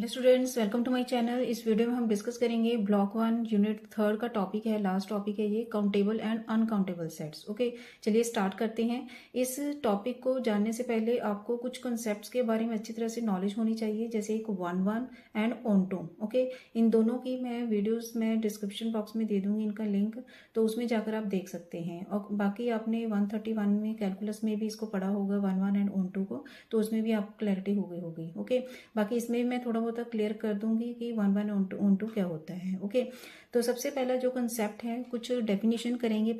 Hello students, welcome to my channel. इस video में हम डिस्कस करेंगे ब्लॉक 1 यूनिट 3 का टॉपिक है, लास्ट टॉपिक है ये, countable and uncountable sets. Okay, चलिए स्टार्ट करते हैं। इस टॉपिक को जानने से पहले आपको कुछ कॉन्सेप्ट्स के बारे में अच्छी तरह से नॉलेज होनी चाहिए, जैसे एक one one and onto. Okay, इन दोनों की मैं वीडियोस में डिस्क्रिप्शन बॉक्स में दे दूंगी इनका लिंक, तो उसमें जाकर आप देख सकते हैं। और बाकी आपने 131 में कैलकुलस में भी इसको पढ़ा होगा, one one and onto को, तो उसमें भी आपको क्लैरिटी हो गई होगी। ओके, बाकी इसमें मैं थोड़ा बहुत क्लियर कर दूंगी कि वन वन ऑन टू क्या होता है। ओके, तो सबसे पहला जो कंसेप्ट है, कुछ डेफिनेशन करेंगे।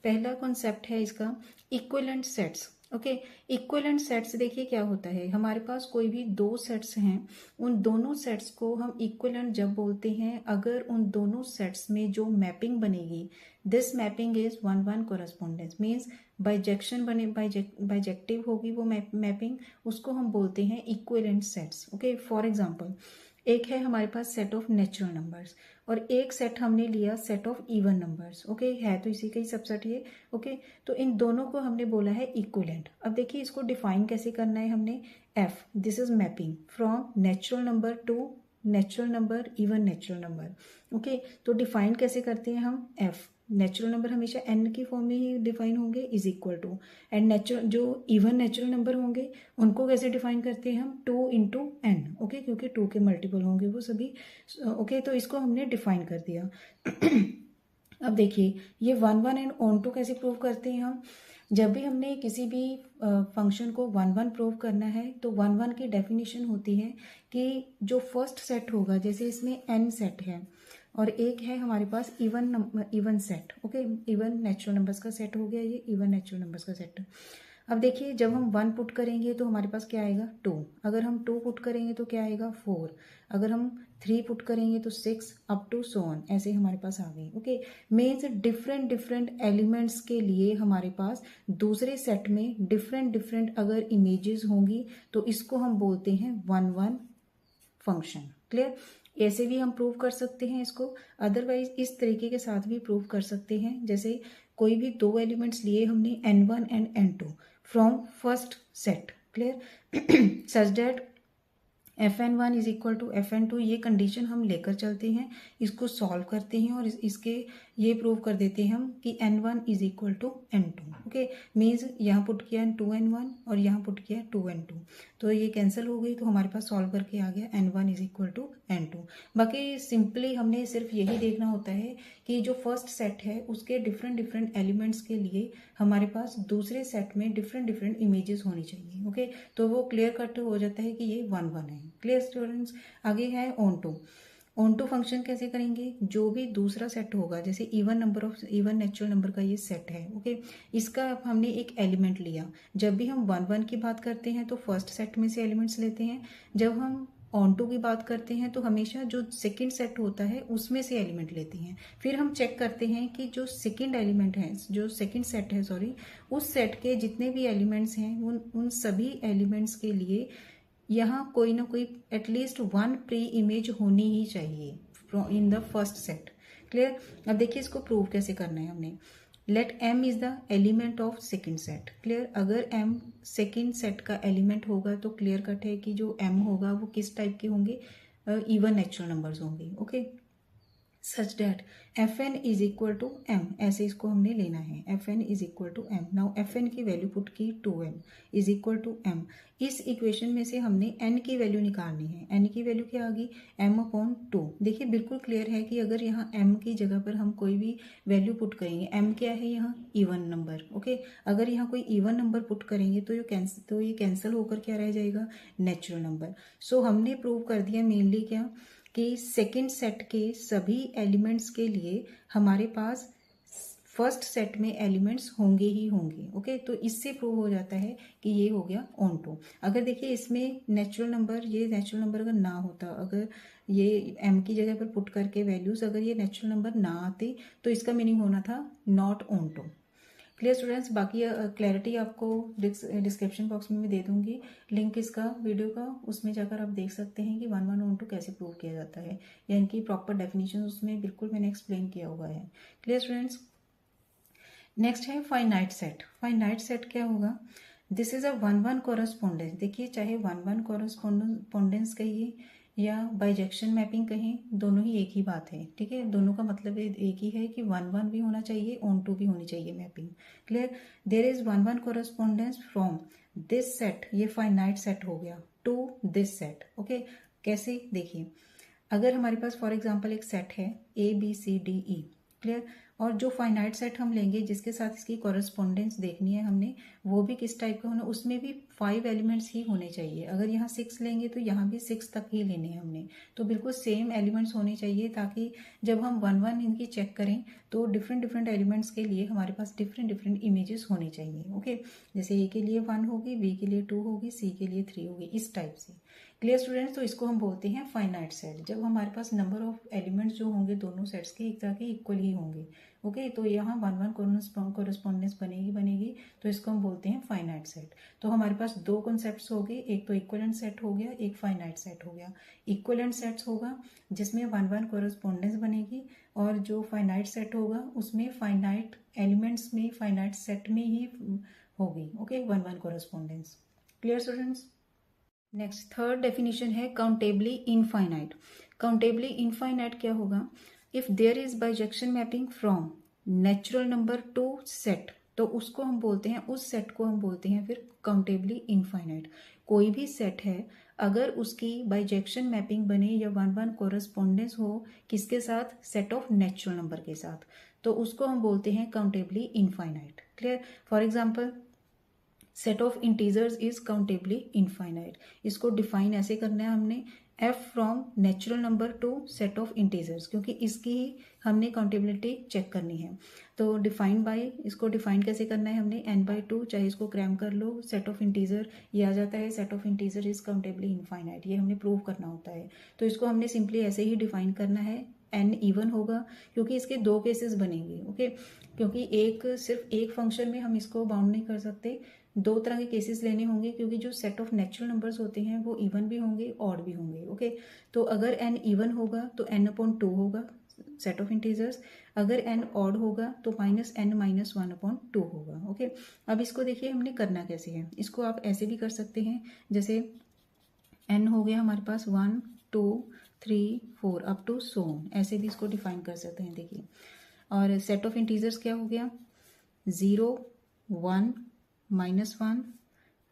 पहला कंसेप्ट है इसका equivalent sets. Okay, equivalent sets देखिए क्या होता है। हमारे पास कोई भी दो सेट्स हैं, उन दोनों सेट्स को हम इक्विवेलेंट जब बोलते हैं अगर उन दोनों सेट्स में जो मैपिंग बनेगी, this mapping is one one correspondence means bijection बने, बाइजेक्टिव होगी वो मैपिंग, उसको हम बोलते हैं equivalent sets. Okay, for example एक है हमारे पास सेट ऑफ नेचुरल नंबर्स और एक सेट हमने लिया set of even numbers. Okay, है तो इसी का ही सबसेट ये। ओके, तो इन दोनों को हमने बोला है इक्विवेलेंट। अब देखिए इसको डिफाइन कैसे करना है हमने। F, this is mapping from natural number to natural number even natural number. Okay, तो डिफाइन कैसे करते हैं हम। एफ, नेचुरल नंबर हमेशा एन की फॉर्म में ही डिफाइन होंगे, is equal to, and natural जो इवन नेचुरल नंबर होंगे उनको कैसे डिफाइन करते हैं हम, टू इंटू एन। ओके, क्योंकि टू के मल्टीपल होंगे वो सभी। ओके, तो इसको हमने डिफाइन कर दिया। अब देखिए ये one one and onto कैसे प्रूव करते हैं हम। जब भी हमने किसी भी फंक्शन को वन वन प्रूव करना है तो वन वन की डेफिनेशन होती है कि जो फर्स्ट सेट होगा, जैसे इसमें एन सेट है और एक है हमारे पास even set. Okay, even natural numbers का सेट हो गया, ये इवन नेचुरल नंबर्स का सेट। अब देखिए जब हम वन पुट करेंगे तो हमारे पास क्या आएगा, टू। अगर हम टू पुट करेंगे तो क्या आएगा, फोर। अगर हम थ्री पुट करेंगे तो six, up to so on, ऐसे हमारे पास आ गई। Okay, means different different elements के लिए हमारे पास दूसरे सेट में डिफरेंट डिफरेंट अगर इमेजेस होंगी तो इसको हम बोलते हैं वन वन फंक्शन। क्लियर, ऐसे भी हम प्रूव कर सकते हैं इसको, अदरवाइज इस तरीके के साथ भी प्रूव कर सकते हैं। जैसे कोई भी दो एलिमेंट्स लिए हमने N one and N two from first set. Clear, such that F N one is equal to F N two, ये कंडीशन हम लेकर चलते हैं, इसको सॉल्व करते हैं और इसके ये प्रूव कर देते हैं हम कि N one is equal to N two. Okay, means यहाँ पुट किया टू एन वन और यहाँ पुट किया टू एन टू, तो ये कैंसिल हो गई, तो हमारे पास सॉल्व करके आ गया N one is equal to N two. बाकी सिंपली हमने सिर्फ यही देखना होता है कि जो फर्स्ट सेट है उसके डिफरेंट डिफरेंट एलिमेंट्स के लिए हमारे पास दूसरे सेट में डिफरेंट डिफरेंट इमेजेस होनी चाहिए। ओके, तो वो क्लियर कट हो जाता है कि ये वन वन है। क्लियर स्टूडेंट्स, आगे है onto. Onto function कैसे करेंगे, जो भी दूसरा सेट होगा, जैसे even number of even natural number का ये सेट है। ओके, इसका हमने एक एलिमेंट लिया। जब भी हम वन वन की बात करते हैं तो फर्स्ट सेट में से एलिमेंट्स लेते हैं, जब हम ऑन टू की बात करते हैं तो हमेशा जो सेकंड सेट होता है उसमें से एलिमेंट लेते हैं। फिर हम चेक करते हैं कि जो सेकंड एलिमेंट है, जो सेकंड सेट है सॉरी, उस सेट के जितने भी एलिमेंट्स हैं उन सभी एलिमेंट्स के लिए यहाँ कोई ना कोई एटलीस्ट वन प्री इमेज होनी ही चाहिए in the first set. Clear, अब देखिए इसको प्रूव कैसे करना है हमने। Let M is the element of second set. Clear, अगर एम सेकेंड सेट का एलिमेंट होगा तो क्लियर कट है कि जो एम होगा वो किस टाइप के होंगे, इवन नेचुरल नंबर्स होंगे। Okay, such that F N is equal to M, ऐसे इसको हमने लेना है, F N is equal to M. Now F N की वैल्यू पुट की two M is equal to M. इस इक्वेशन में से हमने एन की वैल्यू निकालनी है। एन की वैल्यू क्या आ गई, एम अपॉन टू। देखिए बिल्कुल क्लियर है कि अगर यहाँ एम की जगह पर हम कोई भी वैल्यू पुट करेंगे, एम क्या है यहाँ, इवन नंबर। ओके, अगर यहाँ कोई इवन नंबर पुट करेंगे तो ये कैंसिल होकर क्या रह जाएगा, नेचुरल नंबर। सो हमने प्रूव कर दिया मेनली क्या, कि सेकेंड सेट के सभी एलिमेंट्स के लिए हमारे पास फर्स्ट सेट में एलिमेंट्स होंगे ही होंगे। ओके, तो इससे प्रूव हो जाता है कि ये हो गया ऑन टू। अगर देखिए इसमें नेचुरल नंबर, ये नेचुरल नंबर अगर ना होता, अगर ये एम की जगह पर पुट करके वैल्यूज अगर ये नेचुरल नंबर ना आते तो इसका मीनिंग होना था not onto. Clear students, बाकी क्लैरिटी आपको डिस्क्रिप्शन बॉक्स में मैं दे दूंगी लिंक इसका वीडियो का, उसमें जाकर आप देख सकते हैं कि वन वन ऑन टू कैसे प्रूव किया जाता है, या इनकी प्रॉपर डेफिनेशन उसमें बिल्कुल मैंने एक्सप्लेन किया हुआ है। क्लियर स्टूडेंट्स, नेक्स्ट है फाइनाइट सेट। फाइनाइट सेट क्या होगा, this is a one one correspondence. देखिए चाहे वन वन कोरस्पोंडेंस कहिए या बाइजेक्शन मैपिंग कहें, दोनों ही एक ही बात है, ठीक है। दोनों का मतलब एक ही है कि 1 1 भी होना चाहिए, ऑन टू भी होनी चाहिए mapping. Clear. There is 1 1 correspondence from this set, ये फाइनाइट सेट हो गया, टू दिस सेट। ओके, कैसे देखिए, अगर हमारे पास फॉर एग्जांपल एक सेट है ABCDE, क्लियर, और जो फाइनाइट सेट हम लेंगे जिसके साथ इसकी कॉरेस्पॉन्डेंस देखनी है हमने, वो भी किस टाइप का होना, उसमें भी 5 एलिमेंट्स ही होने चाहिए। अगर यहाँ 6 लेंगे तो यहाँ भी 6 तक ही लेने हैं हमने, तो बिल्कुल सेम एलिमेंट्स होने चाहिए, ताकि जब हम 1 1 इनकी चेक करें तो डिफरेंट डिफरेंट एलिमेंट्स के लिए हमारे पास डिफरेंट डिफरेंट इमेजेस होने चाहिए। ओके, जैसे A के लिए 1 होगी, B के लिए 2 होगी, C के लिए 3 होगी, इस टाइप से। क्लियर स्टूडेंट्स, तो इसको हम बोलते हैं फाइनाइट सेट, जब हमारे पास नंबर ऑफ एलिमेंट्स जो होंगे दोनों सेट्स के एक तरह के इक्वल ही होंगे। ओके, तो यहाँ 1 1 कोरेस्पॉन्डेंस बनेगी, तो इसको हम बोलते हैं फाइनाइट सेट। तो हमारे पास दो कॉन्सेप्ट्स हो गए, एक तो इक्वलेंट सेट हो गया, एक फाइनाइट सेट हो गया। इक्वलेंट सेट्स होगा जिसमें 1 1 कोरेस्पॉन्डेंस बनेगी, और जो फाइनाइट सेट होगा उसमें फाइनाइट एलिमेंट्स में फाइनाइट सेट में ही होगी। Okay, 1 1 correspondence. Clear students. Next third definition है काउंटेबली इनफाइनाइट। काउंटेबली इनफाइनाइट क्या होगा, if there is bijection mapping from natural number to set, तो उसको हम बोलते हैं, उस सेट को हम बोलते हैं फिर काउंटेबली इनफाइनाइट। कोई भी सेट है, अगर उसकी बाइजेक्शन मैपिंग बने या 1 1 कोरेस्पॉन्डेंस हो किसके साथ, सेट ऑफ नेचुरल नंबर के साथ, तो उसको हम बोलते हैं countably infinite. Clear. For example, set of integers is countably infinite. इसको डिफाइन ऐसे करना है हमने, f from natural number to set of integers, क्योंकि इसकी ही हमने काउंटेबिलिटी चेक करनी है। तो डिफाइन बाय, इसको डिफाइन कैसे करना है हमने, n/2, चाहे इसको क्रैम कर लो, सेट ऑफ इंटीजर ये आ जाता है, set of integer is countably infinite, ये हमने प्रूव करना होता है। तो इसको हमने सिंपली ऐसे ही डिफाइन करना है, n इवन होगा, क्योंकि इसके दो केसेस बनेंगे। ओके, क्योंकि सिर्फ एक फंक्शन में हम इसको बाउंड नहीं कर सकते, दो तरह के केसेस लेने होंगे, क्योंकि जो सेट ऑफ नेचुरल नंबर्स होते हैं वो इवन भी होंगे, ऑड भी होंगे। ओके, तो अगर n इवन होगा तो n/2 होगा सेट ऑफ इंटीजर्स, अगर n ऑड होगा तो -n-1/2 होगा। ओके, अब इसको देखिए हमने करना कैसे है, इसको आप ऐसे भी कर सकते हैं, जैसे n हो गया हमारे पास 1 2 3 4 अप टू सो ऑन, ऐसे भी इसको डिफाइन कर सकते हैं। देखिए, और सेट ऑफ इंटीजर्स क्या हो गया, 0 1 -1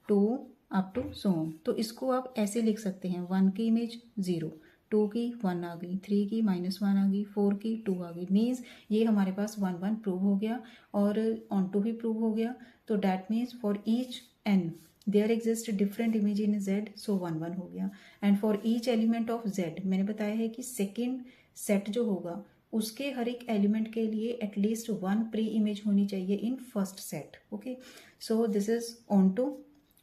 2 अप टू सो ऑन। तो इसको आप ऐसे लिख सकते हैं, 1 की इमेज 0, 2 की 1 आ गई, 3 की -1 आ गई, 4 की 2 आ गई, मीन्स ये हमारे पास 1 1 प्रूव हो गया और ऑन टू भी प्रूव हो गया। तो that means for each n there exist different image in z, so 1 1 हो गया। And for each element of z, मैंने बताया है कि सेकेंड सेट जो होगा उसके हर एक एलिमेंट के लिए एटलीस्ट 1 प्री इमेज होनी चाहिए in first set. Okay, so this is onto.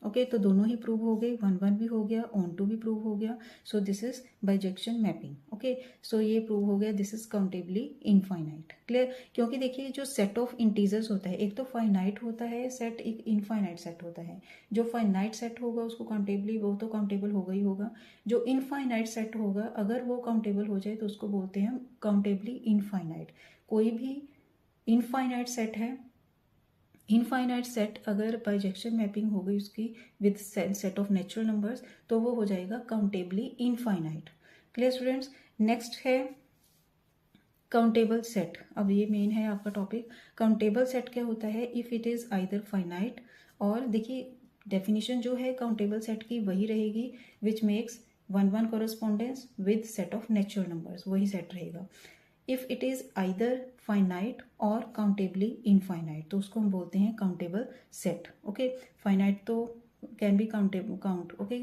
Okay, तो दोनों ही प्रूव हो गए, 1 1 भी हो गया, ऑन टू भी प्रूव हो गया, so this is bijection mapping. Okay, so ये प्रूव हो गया, this is countably infinite. Clear, क्योंकि देखिए जो सेट ऑफ इंटीजर्स होता है, एक तो फाइनाइट होता है सेट, एक इनफाइनाइट सेट होता है। जो फाइनाइट सेट होगा उसको काउंटेबली, वो तो काउंटेबल होगा ही होगा। जो इनफाइनाइट सेट होगा अगर वो काउंटेबल हो जाए तो उसको बोलते हैं काउंटेबली इनफाइनाइट। कोई भी इनफाइनाइट सेट है, इनफाइनाइट सेट अगर बाइजेक्शन मैपिंग हो गई उसकी with set of natural numbers, तो वो हो जाएगा countably infinite. Clear students. Next है काउंटेबल सेट। अब ये मेन है आपका टॉपिक। काउंटेबल सेट क्या होता है, if it is either finite, और देखिए डेफिनेशन जो है काउंटेबल सेट की वही रहेगी, which makes 1 1 correspondence with set of natural numbers, वही सेट रहेगा। If it is either finite और काउंटेबली इनफाइनाइट, तो उसको हम बोलते हैं काउंटेबल सेट। ओके, फाइनाइट तो can be count, okay,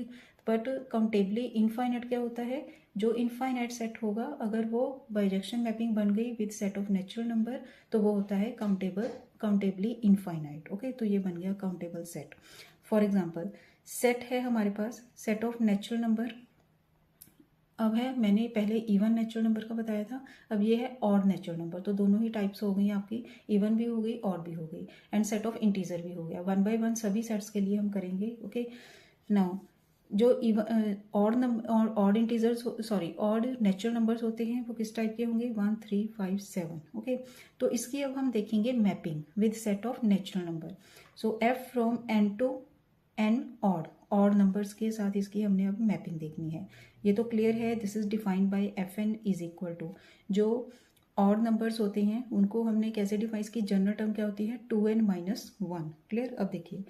but countably infinite क्या होता है, जो इनफाइनाइट सेट होगा अगर वो बाइजेक्शन मैपिंग बन गई with set of natural number, तो वो होता है काउंटेबली इनफाइनाइट। ओके, तो ये बन गया countable set. For example, set है हमारे पास सेट ऑफ नेचुरल नंबर, अब है, मैंने पहले इवन नेचुरल नंबर का बताया था, अब ये है ऑड नेचुरल नंबर, तो दोनों ही टाइप्स हो गई आपकी, इवन भी हो गई, ऑड भी हो गई, एंड सेट ऑफ इंटीजर भी हो गया। 1 बाय 1 सभी सेट्स के लिए हम करेंगे। ओके, नाउ जो odd number, odd integers, sorry odd natural numbers होते हैं वो किस टाइप के होंगे, 1 3 5 7। ओके, तो इसकी अब हम देखेंगे mapping with set of natural number. So f from n to n odd numbers के साथ इसकी हमने अब मैपिंग देखनी है। ये तो क्लियर है। This is defined by F N is equal to, जो ऑड नंबर्स होते हैं उनको हमने कैसे डिफाइन की, जनरल टर्म क्या होती है 2n माइनस 1। क्लियर। अब देखिए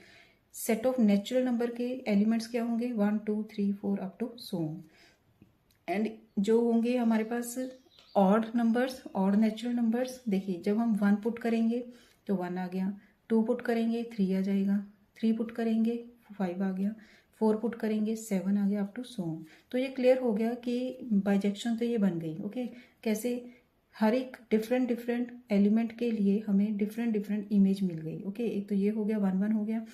सेट ऑफ नेचुरल नंबर के एलिमेंट्स क्या होंगे 1 2 3 4 up to so on. And जो होंगे हमारे पास odd numbers, odd natural numbers, देखिए जब हम 1 पुट करेंगे तो 1 आ गया, 2 पुट करेंगे 3 आ जाएगा, 3 पुट करेंगे 5 आ गया, 4 पुट करेंगे 7 आ गया, अप टू सो ऑन। तो ये क्लियर हो गया कि बाइजेक्शन तो ये बन गई। ओके कैसे, हर एक डिफरेंट डिफरेंट एलिमेंट के लिए हमें डिफरेंट डिफरेंट इमेज मिल गई। ओके एक तो ये हो गया 1 1 हो गया,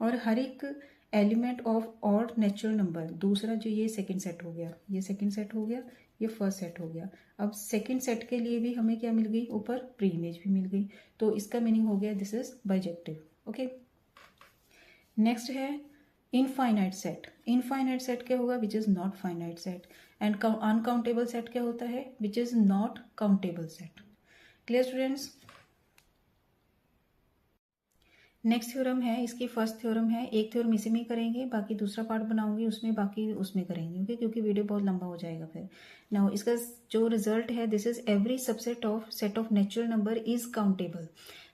और हर एक element of odd natural number, दूसरा जो ये सेकंड सेट हो गया, ये सेकंड सेट हो गया, ये फर्स्ट सेट हो गया। अब सेकंड सेट के लिए भी हमें क्या मिल गई, ऊपर प्री इमेज भी मिल गई। तो इसका मीनिंग हो गया this is bijective. Okay next है इनफाइनाइट सेट। इनफाइनाइट सेट क्या होगा, which is not finite set. And uncountable set क्या होता है, which is not countable set. Clear students. Next theorem है, इसकी फर्स्ट थ्योरम है। एक थ्योरम इसी में करेंगे, बाकी दूसरा पार्ट बनाऊंगी उसमें, बाकी उसमें करेंगे। ओके क्योंकि वीडियो बहुत लंबा हो जाएगा फिर। नाउ इसका जो रिजल्ट है, this is every subset of set of natural number is countable.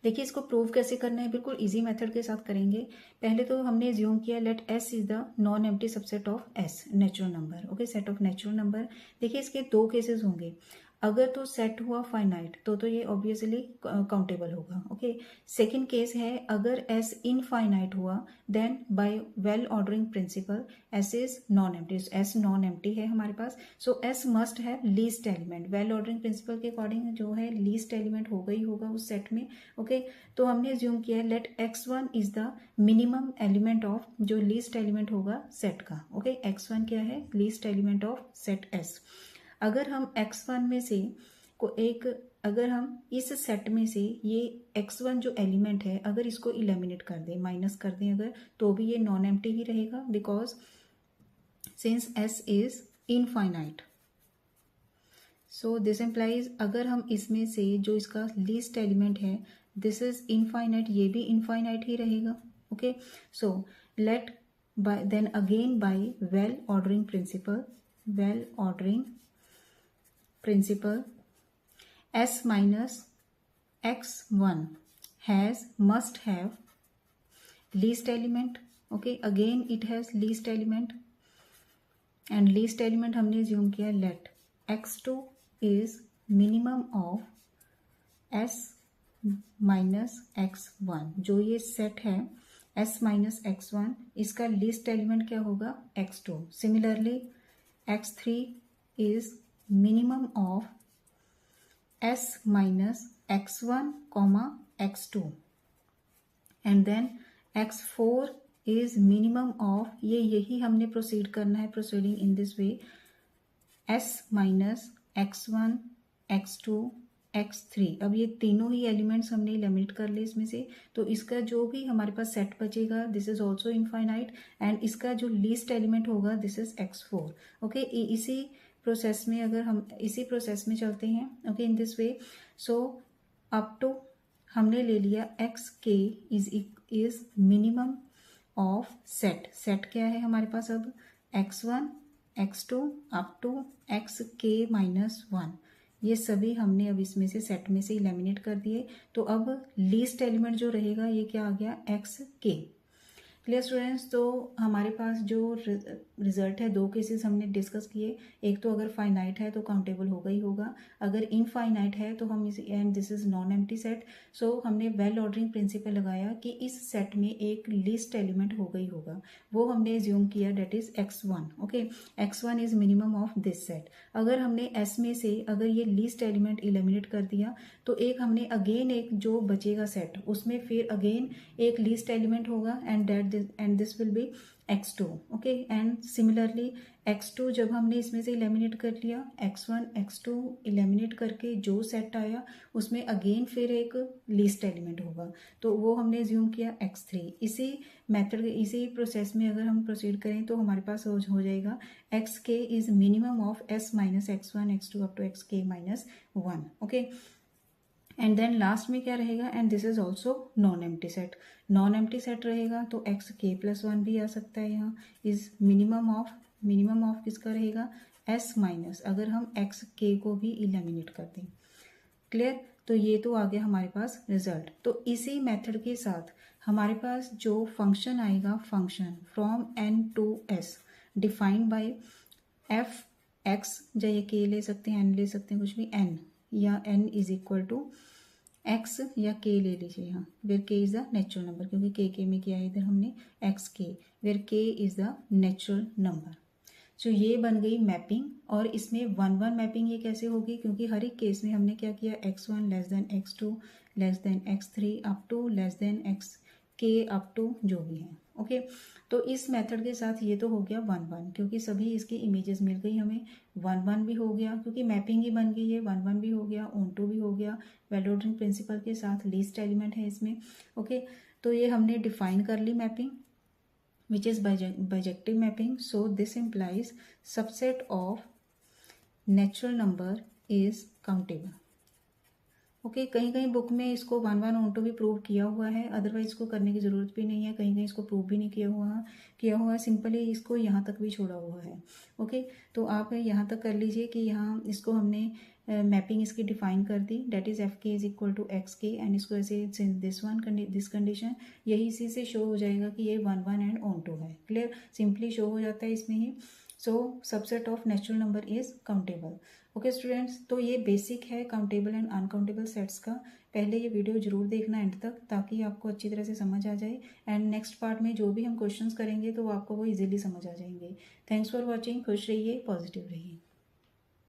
देखिए इसको प्रूव कैसे करना है, बिल्कुल इजी मेथड के साथ करेंगे। पहले तो हमने ज्यूम किया let S is the non empty subset of S natural number. Okay set of natural number. देखिए इसके दो केसेस होंगे। अगर तो सेट हुआ फाइनाइट तो ये ऑब्वियसली काउंटेबल होगा। ओके सेकंड केस है, अगर एस इनफाइनाइट हुआ then by well ordering principle S is non empty. S non empty है हमारे पास, so S must have least element. Well ordering principle के अकॉर्डिंग जो है लीस्ट एलिमेंट होगा ही होगा उस सेट में। ओके तो हमने ज्यूम किया let x1 is the minimum element of, जो लीस्ट एलिमेंट होगा सेट का। ओके x1 क्या है, least element of set S। अगर हम x1 में से को एक, अगर हम इस सेट में से ये x1 जो एलिमेंट है अगर इसको इलिमिनेट कर दें, माइनस कर दें अगर, तो भी ये नॉन एम्प्टी ही रहेगा, because since S is infinite. So this implies अगर हम इसमें से जो इसका लीस्ट एलिमेंट है दिस इज इनफाइनाइट, ये भी इनफाइनाइट ही रहेगा। Okay so let by then again by well ordering principle, well ordering principle S minus x1 must have least element. Okay again it has least element, and least element हमने assume किया let x2 is minimum of S minus x1। जो ये set है S minus x1, इसका least element क्या होगा x2। Similarly x3 is minimum of S minus x1 comma x2, and then x4 is minimum of, ये यही हमने proceed करना है, proceeding in this way, S minus x1 x2 x3। अब ये तीनों ही एलिमेंट्स हमने एलिमिनेट कर लिए इसमें से, तो इसका जो भी हमारे पास सेट बचेगा this is also infinite, and इसका जो लीस्ट एलिमेंट होगा दिस इज x4। ओके इसी प्रोसेस में अगर हम इसी प्रोसेस में चलते हैं, okay in this way, so up to हमने ले लिया x k is minimum of set. Set क्या है हमारे पास अब x1 x2 up to x k minus 1, ये सभी हमने अब इसमें से सेट में से इलिमिनेट कर दिए। तो अब लीस्ट एलिमेंट जो रहेगा ये क्या आ गया एक्स के। Clear students. तो हमारे पास जो रिजल्ट है, दो केसेस हमने डिस्कस किए। एक तो अगर फाइनाइट है तो काउंटेबल होगा ही होगा, अगर इनफाइनाइट है तो हम इस, and this is non empty set, so हमने वेल ऑर्डरिंग प्रिंसिपल लगाया कि इस सेट में एक लीस्ट एलिमेंट होगा ही होगा, वो हमने एज्यूम किया that is x1। Okay x1 is minimum of this set. अगर हमने S में से अगर ये लीस्ट एलिमेंट इलिमिनेट कर दिया तो एक हमने अगेन एक जो बचेगा सेट उसमें फिर अगेन एक लीस्ट एलिमेंट होगा, and this will be x2। Okay and similarly x2 जब हमने इसमें से इलिमिनेट कर लिया, x1 x2 इलिमिनेट करके जो सेट आया उसमें अगेन फिर एक लीस्ट एलिमेंट होगा, तो वो हमने एज्यूम किया x3। इसी मेथड इसी प्रोसेस में अगर हम प्रोसीड करें तो हमारे पास हो जाएगा x k is minimum of S minus x1 x2 up to x k minus 1। Okay and then last में क्या रहेगा, and this is also non empty set. Non empty set रहेगा तो एक्स के प्लस 1 भी आ सकता है, यहाँ इज मिनिमम ऑफ किसका रहेगा एस माइनस अगर हम एक्स के को भी इलिमिनेट कर दें। क्लियर? तो ये तो आ गया हमारे पास रिजल्ट। तो इसी मेथड के साथ हमारे पास जो फंक्शन आएगा, function from N to S defined by f x, चाहे के ले सकते हैं, एन ले सकते हैं, कुछ भी, एन या N is equal to x या के ले लीजिए यहाँ, वेर के इज द नेचुरल नंबर, क्योंकि के में किया है इधर हमने एक्स के, वेर के इज द नेचुरल नंबर। सो ये बन गई मैपिंग। और इसमें 1-1 मैपिंग ये कैसे होगी, क्योंकि हर एक केस में हमने क्या किया, x1 less than x2 less than x3 up to less than x k up to जो भी है। ओके, तो इस मेथड के साथ ये तो हो गया 1-1, क्योंकि सभी इसकी इमेजेस मिल गई हमें। 1-1 भी हो गया क्योंकि मैपिंग ही बन गई है, 1-1 भी हो गया, ऑन टू भी हो गया, वेल ऑर्डरिंग प्रिंसिपल के साथ लीस्ट एलिमेंट है इसमें। ओके, तो ये हमने डिफाइन कर ली mapping, which is bijective mapping. So this implies subset of natural number is countable. Okay, कहीं कहीं बुक में इसको 1-1 ऑन टू भी प्रूव किया हुआ है, अदरवाइज इसको करने की ज़रूरत भी नहीं है, कहीं कहीं इसको प्रूव भी नहीं किया हुआ है, सिंपली इसको यहाँ तक भी छोड़ा हुआ है। ओके, तो आप यहाँ तक कर लीजिए कि यहाँ इसको हमने मैपिंग इसकी डिफाइन कर दी, डेट इज एफ के इज इक्वल टू एक्स के, एंड इसको ऐसे दिस कंडीशन, यही इसी से शो हो जाएगा कि ये 1-1 एंड ऑन टू है। क्लियर? सिंपली शो हो जाता है इसमें ही। So subset of natural number is countable. Okay students, तो ये बेसिक है काउंटेबल एंड अनकाउंटेबल सेट्स का। पहले ये वीडियो जरूर देखना एंड तक, ताकि आपको अच्छी तरह से समझ आ जाए, एंड नेक्स्ट पार्ट में जो भी हम क्वेश्चंस करेंगे तो आपको वो इजीली समझ आ जाएंगे। Thanks for watching. खुश रहिए, पॉजिटिव रहिए।